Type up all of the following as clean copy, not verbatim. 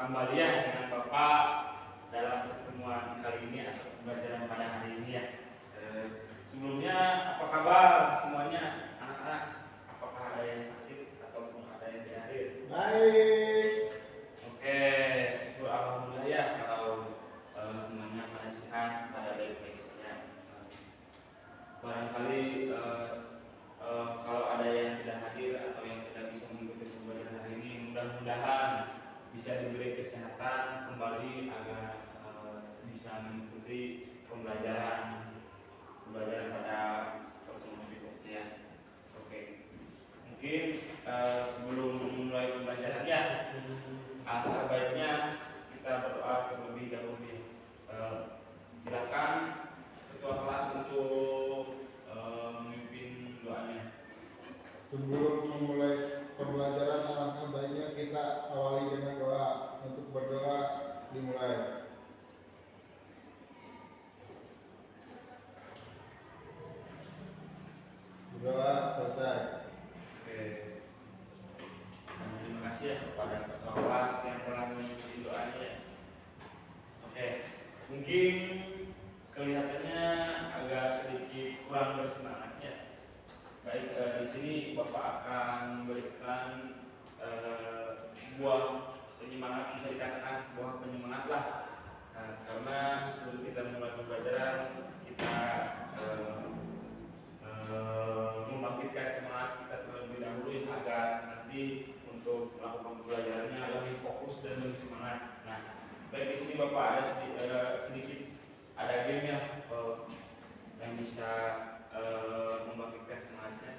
kembali ya dengan Bapak dalam pertemuan kali ini atau pembelajaran pada hari ini ya. Sebelumnya apa kabar semuanya anak-anak? Apakah ada yang sakit ataupun ada yang dihadir? Baik. Oke, syukur alhamdulillah ya kalau semuanya pada sehat, pada baik-baik saja. Barangkali kalau ada yang tidak hadir atau yang tidak bisa mengikuti pembelajaran hari ini, mudah-mudahan bisa diberi kesehatan kembali agar bisa mengikuti pembelajaran pada pertemuan berikutnya ya. Oke, mungkin sebelum memulai pembelajarannya, alangkah baiknya kita berdoa terlebih dahulu. Silakan ketua kelas untuk memimpin doanya. Sebelum memulai pembelajaran, alangkah baiknya kita awali dengan doa. Untuk berdoa dimulai. Berdoa selesai. Oke. Terima kasih ya kepada ketua kelas yang telah memimpin doanya. Oke, mungkin kelihatannya agak sedikit kurang bersemangatnya. Baik, di sini Bapak akan memberikan sebuah penyemangat, bisa dikatakan sebuah penyemangat lah. Karena sebelum kita mulai pembelajaran, kita membangkitkan semangat kita terlebih dahulu agar nanti untuk melakukan pembelajarannya lebih fokus dan lebih semangat. Nah, baik, di sini Bapak ada sedikit ada game yang bisa membangkitkan semangatnya.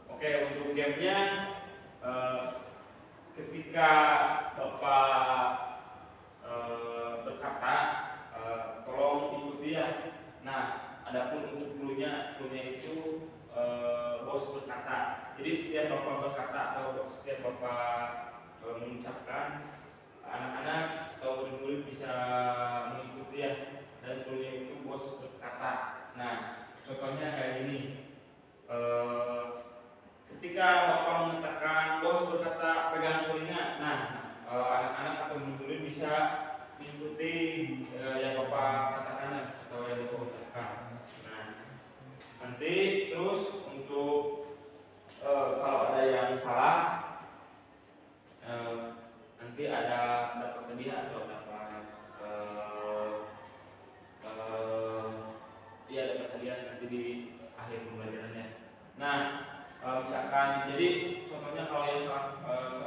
Oke, untuk gamenya ketika Bapak berkata tolong ikuti ya. Nah, adapun untuk clue-nya itu bos berkata. Jadi setiap Bapak berkata atau setiap Bapak mengucapkan, anak-anak atau murid-murid bisa mengikuti ya. Dan clue-nya itu bos berkata. Nah, contohnya kayak gini. Ketika Bapak mengatakan bos berkata pegang telinga, nah anak-anak atau murid bisa mengikuti yang Bapak katakan atau yang Bapak ucapkan. Nah, nanti terus untuk kalau ada yang salah, nanti ada dapat hadiah atau dapat dapat hadiah nanti di akhir pembelajarannya. Nah, misalkan, jadi contohnya kalau yang salah,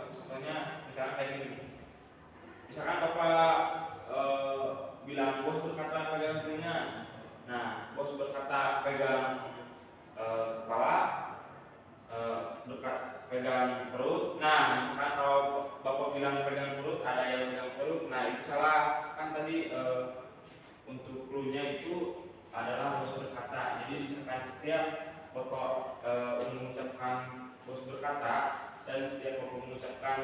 contohnya misalkan kayak gini. Misalkan Bapak bilang bos berkata pegang telinga. Nah, bos berkata pegang kepala, pegang perut. Nah, misalkan kalau Bapak bilang pegang perut, ada yang pegang perut. Nah, itu salah. Kan tadi untuk clue-nya itu adalah bos berkata. Jadi misalkan setiap Bapak mengucapkan bos berkata dan setiap Bapak mengucapkan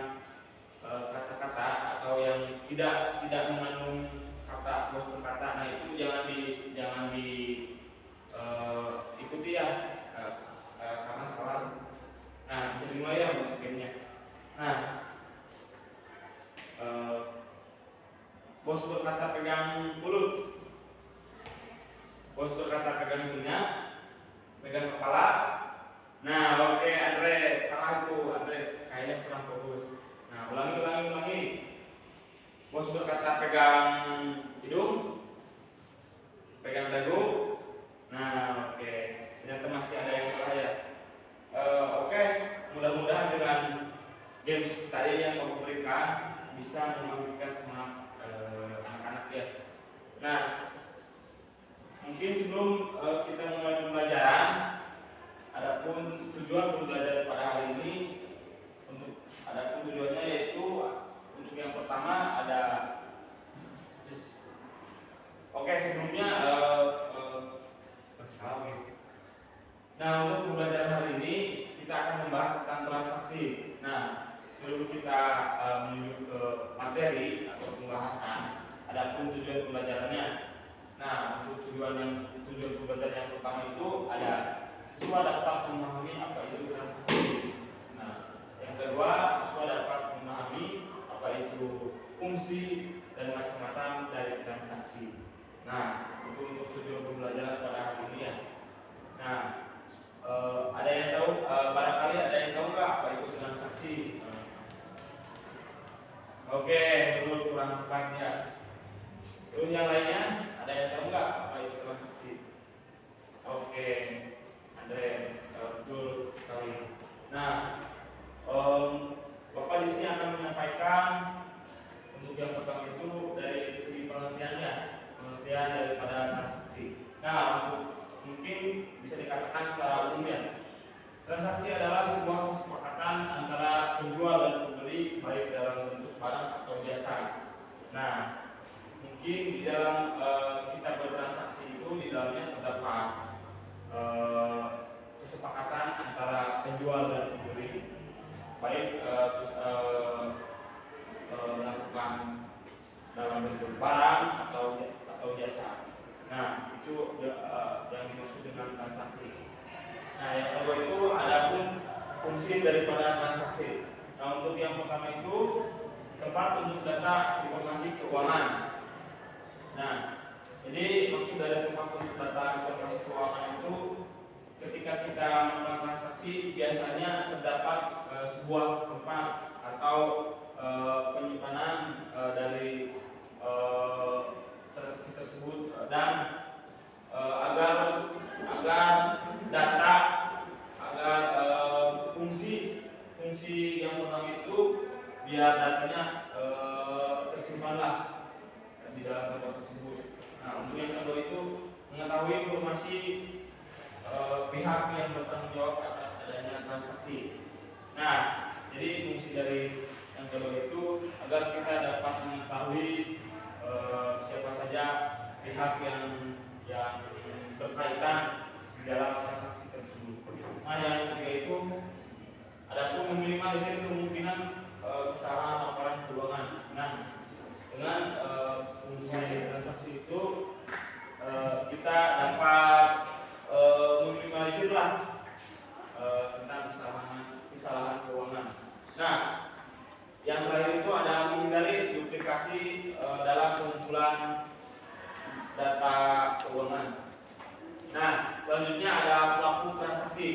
kata-kata atau yang tidak mengandung kata bos berkata, nah itu jangan ikuti ya, karena salah. Nah, bisa dimulai ya untuk gamenya. Nah, bos berkata pegang mulut, bos berkata pegang telinga, pegang kepala. Nah, oke, Andre, salah itu. Andre kayaknya kurang fokus. Nah, ulangi. Bos berkata pegang hidung, pegang dagu. Nah, oke. Ternyata masih ada yang salah ya. Oke, mudah-mudahan dengan games tadi yang kamu berikan bisa membangkitkan semangat anak-anak ya. Nah, mungkin sebelum kita mulai pembelajaran, adapun tujuan pembelajaran pada hari ini, adapun tujuannya yaitu untuk yang pertama ada, sebelumnya nah, untuk pembelajaran hari ini kita akan membahas tentang transaksi. Nah, sebelum kita menuju ke materi atau pembahasan, adapun tujuan pembelajarannya. Nah, untuk tujuan pembelajaran yang pertama itu ada siswa dapat memahami apa itu transaksi. Nah, yang kedua, siswa dapat memahami apa itu fungsi fungsi dan macam-macam dari transaksi. Nah, itu untuk tujuan pembelajaran pada hari ini ya. Nah, ada yang tahu? Barangkali ada yang tahu nggak apa itu transaksi? Oke, menurut kurang tepat ya. Terus yang lainnya, ada yang tahu nggak apa itu transaksi? Oke, Andre, betul sekali. Nah, Bapak di sini akan menyampaikan untuk yang pertama itu dari segi pengertiannya, pengertian daripada transaksi. Nah, untuk mungkin bisa dikatakan secara umum ya, transaksi adalah sebuah kesepakatan antara penjual dan pembeli baik dalam bentuk barang atau jasa. Nah, mungkin di dalam kita bertransaksi itu di dalamnya terdapat kesepakatan antara penjual dan pembeli baik melakukan dalam bentuk barang atau jasa. Nah, itu yang dimaksud dengan transaksi. Nah, yang kedua itu adapun fungsi daripada transaksi. Nah, untuk yang pertama itu tempat untuk data informasi keuangan. Nah, jadi maksud dari tempat untuk data informasi keuangan itu ketika kita melakukan transaksi biasanya terdapat sebuah tempat atau penyimpanan dari transaksi tersebut dan agar data agar fungsi yang pertama itu biar datanya tersimpanlah di dalam tempat tersebut. Nah, untuk yang kedua itu mengetahui informasi pihak yang bertanggung jawab atas adanya transaksi. Nah, jadi fungsi dari yang kedua itu agar kita dapat mengetahui siapa saja pihak yang berkaitan di dalam transaksi tersebut. Nah, yang ketiga itu adapun meminimalisir kemungkinan kesalahan laporan keuangan. Nah, dengan fungsi transaksi itu kita dapat meminimalisirlah tentang kesalahan keuangan. Nah, yang terakhir itu ada menghindari duplikasi dalam pengumpulan data keuangan. Nah, selanjutnya ada pelaku transaksi.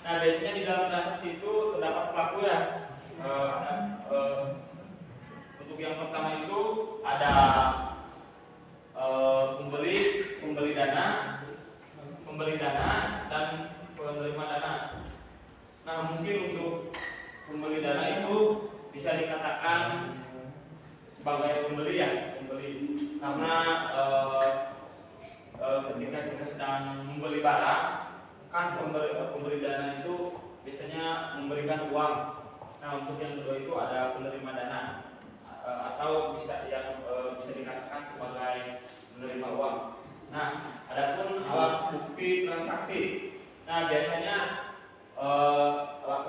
Nah, biasanya di dalam transaksi itu terdapat pelaku ya. Untuk yang pertama itu ada pemberi dana dan penerima dana. Nah, mungkin untuk pemberi dana itu bisa dikatakan sebagai pembeli ya, karena ketika kita sedang membeli barang kan pemberi dana itu biasanya memberikan uang. Nah, untuk yang kedua itu ada penerima dana atau bisa dikatakan sebagai menerima uang. Nah, adapun alat bukti transaksi. Nah, biasanya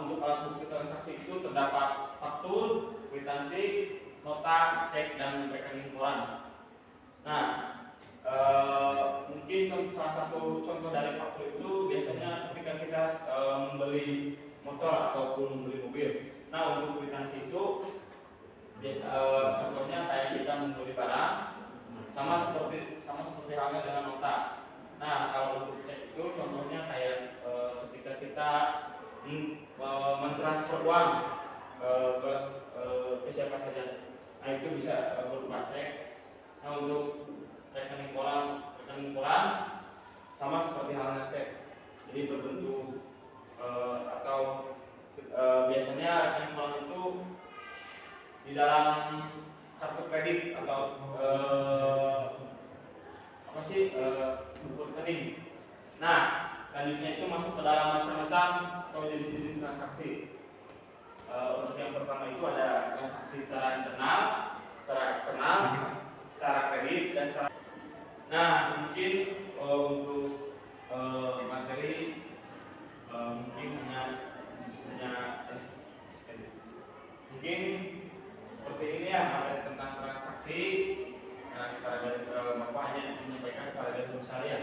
untuk alat bukti transaksi itu terdapat faktur, kwitansi, nota, cek, dan rekening koran. Nah, mungkin salah satu contoh dari faktur itu biasanya ketika kita membeli motor ataupun membeli mobil. Nah, untuk kwitansi itu contohnya kayak kita membeli barang sama seperti halnya dengan nota. Nah, kalau untuk cek itu contohnya kayak ketika kita mentransfer uang ke siapa saja. Nah, itu bisa berupa cek. Nah, untuk rekening koran sama seperti halnya cek. Jadi berbentuk atau biasanya rekening koran itu di dalam kartu kredit atau buku rekening. Nah, selanjutnya itu masuk ke dalam macam-macam atau jenis-jenis transaksi. Untuk yang pertama itu ada transaksi secara internal, secara eksternal, secara kredit dan secara. Nah, mungkin untuk materi mungkin mungkin seperti ini ya materi tentang transaksi. Nah, secara dari Bapak hanya menyampaikan secara garis besar ya.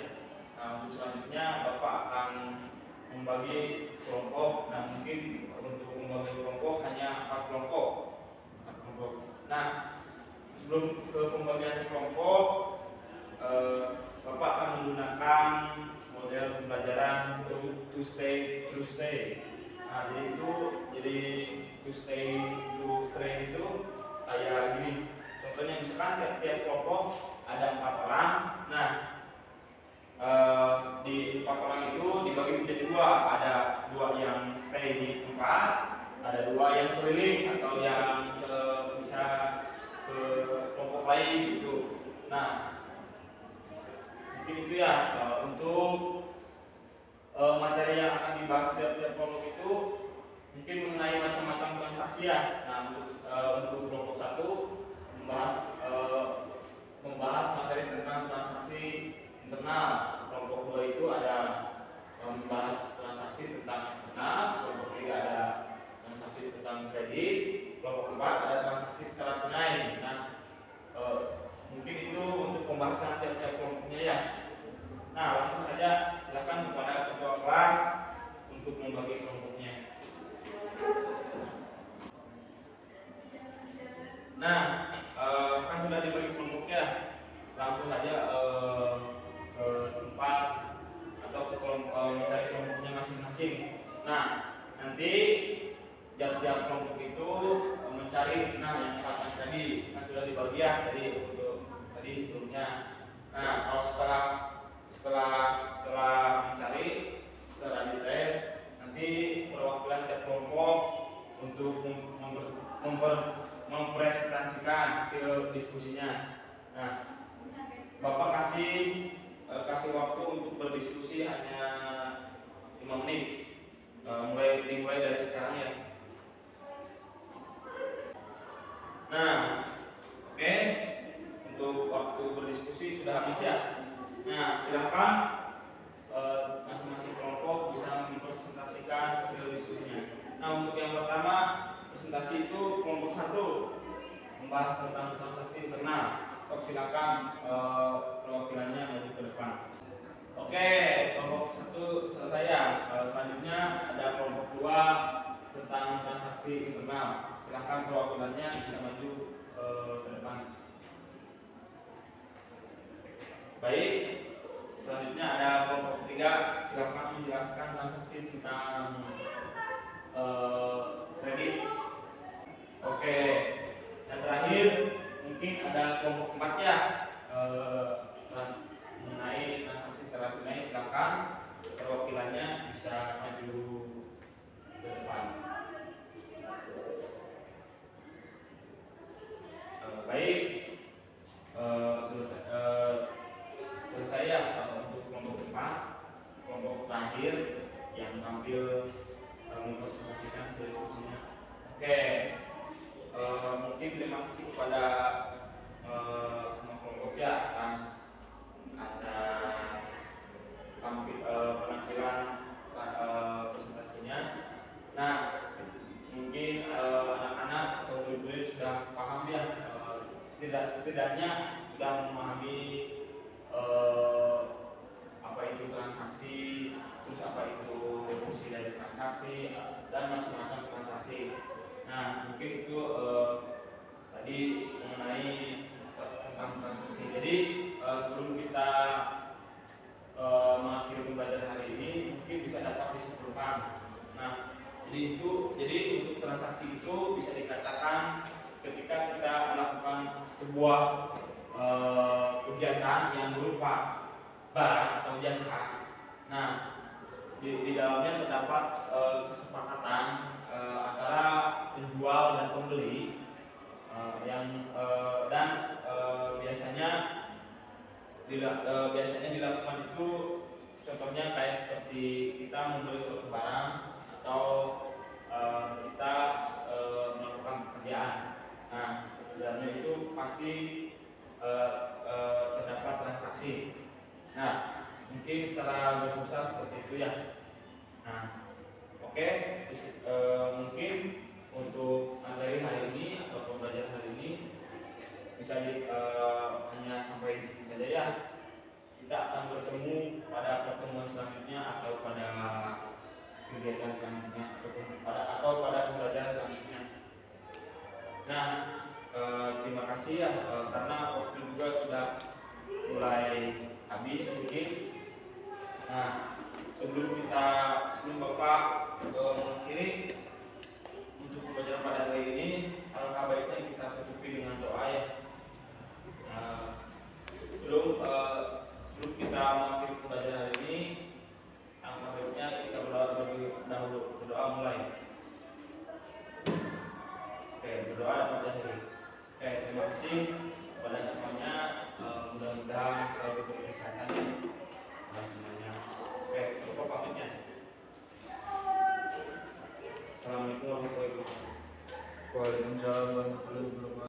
Nah, untuk selanjutnya Bapak akan membagi kelompok. Nah, mungkin untuk membagi kelompok hanya 4 kelompok. Nah, sebelum ke pembagian kelompok, Bapak akan menggunakan model pembelajaran to stay. Nah, to stay to train itu kayak gini. Contohnya misalkan tiap kelompok ada 4 orang. Nah, di 4 orang itu dibagi menjadi 2. Ada 2 yang stay di tempat, ada 2 yang keliling atau yang bisa ke kelompok lain gitu. Nah, mungkin itu ya untuk materi yang akan dibahas tiap kelompok itu mungkin mengenai macam-macam transaksi ya. Nah, untuk kelompok 1 membahas materi tentang transaksi internal. Kelompok 2 itu ada membahas transaksi tentang eksternal. Kelompok 3 ada transaksi tentang kredit. Kelompok 4 ada transaksi secara tunai. Nah, mungkin itu untuk pembahasan tiap-tiap kelompoknya ya. Nah, langsung saja silakan kepada ketua kelas untuk membagi kelompoknya. Nah, kan sudah dibagi kelompoknya, langsung saja ke tempat atau ke kelompok mencari kelompoknya masing-masing. Nah, nanti tiap kelompok itu mencari yang 4 tadi kan sudah dibagi ya untuk tadi sebelumnya. Nah, kalau setelah mencari secara detail, nanti perwakilan tiap kelompok untuk mempresentasikan hasil diskusinya. Nah, Bapak kasih waktu untuk berdiskusi hanya 5 menit. Dimulai dari sekarang ya. Nah, oke. Untuk waktu berdiskusi sudah habis ya. Nah, silakan masing-masing kelompok bisa mempresentasikan hasil diskusinya. Nah, untuk yang pertama presentasi itu kelompok 1 membahas tentang transaksi internal. Silakan perwakilannya maju ke depan. Oke, kelompok 1 selesai ya. Selanjutnya ada kelompok 2 tentang transaksi internal. Silakan perwakilannya bisa maju ke depan. Baik, selanjutnya ada kelompok 3. Silakan menjelaskan transaksi tentang kredit. Oke, yang terakhir mungkin ada kelompok 4 ya, mengenai transaksi secara tunai. Silakan perwakilannya bisa maju ke depan. Baik, selesai ya untuk kelompok 4. Kelompok terakhir yang tampil mempresentasikan hasil diskusinya. Oke, mungkin terima kasih kepada semua kelompok ya atas penampilan presentasinya. Nah, mungkin anak-anak atau murid-murid sudah paham ya, setidaknya sudah memahami apa itu transaksi, terus apa itu fungsi dari transaksi dan macam-macam transaksi. Nah, mungkin itu tadi mengenai tentang transaksi. Jadi sebelum kita mengakhiri pembelajaran hari ini, mungkin bisa dapat disimpulkan. Nah, jadi untuk transaksi itu bisa dikatakan ketika kita melakukan sebuah kegiatan yang berupa barang atau jasa. Nah, di dalamnya terdapat kesepakatan antara penjual dan pembeli biasanya dilakukan itu, contohnya kayak seperti kita membeli suatu barang atau kita melakukan pekerjaan. Nah, di dalamnya itu pasti terdapat transaksi. Nah, mungkin secara garis besar seperti itu ya. Nah, oke, mungkin untuk materi hari ini atau pembelajaran hari ini bisa hanya sampai di sini saja ya. Kita akan bertemu pada pertemuan selanjutnya atau pada kegiatan selanjutnya atau pada pembelajaran selanjutnya. Nah, terima kasih. kasih ya karena waktu juga sudah mulai habis mungkin. Nah, sebelum Bapak mengakhiri untuk pembelajaran pada hari ini, alangkah baiknya kita tutupi dengan doa ya. Sebelum kita mengakhiri pembelajaran hari ini, alangkah baiknya kita berdoa terlebih dahulu. Berdoa mulai. Oke, berdoa dan mengakhiri. Oke, terima kasih kepada semuanya. Mudah-mudahan selalu diberi kesehatan ya. Kepada semuanya. Oke, cukup pamitnya. Assalamualaikum warahmatullahi wabarakatuh. Waalaikumsalam warahmatullahi wabarakatuh.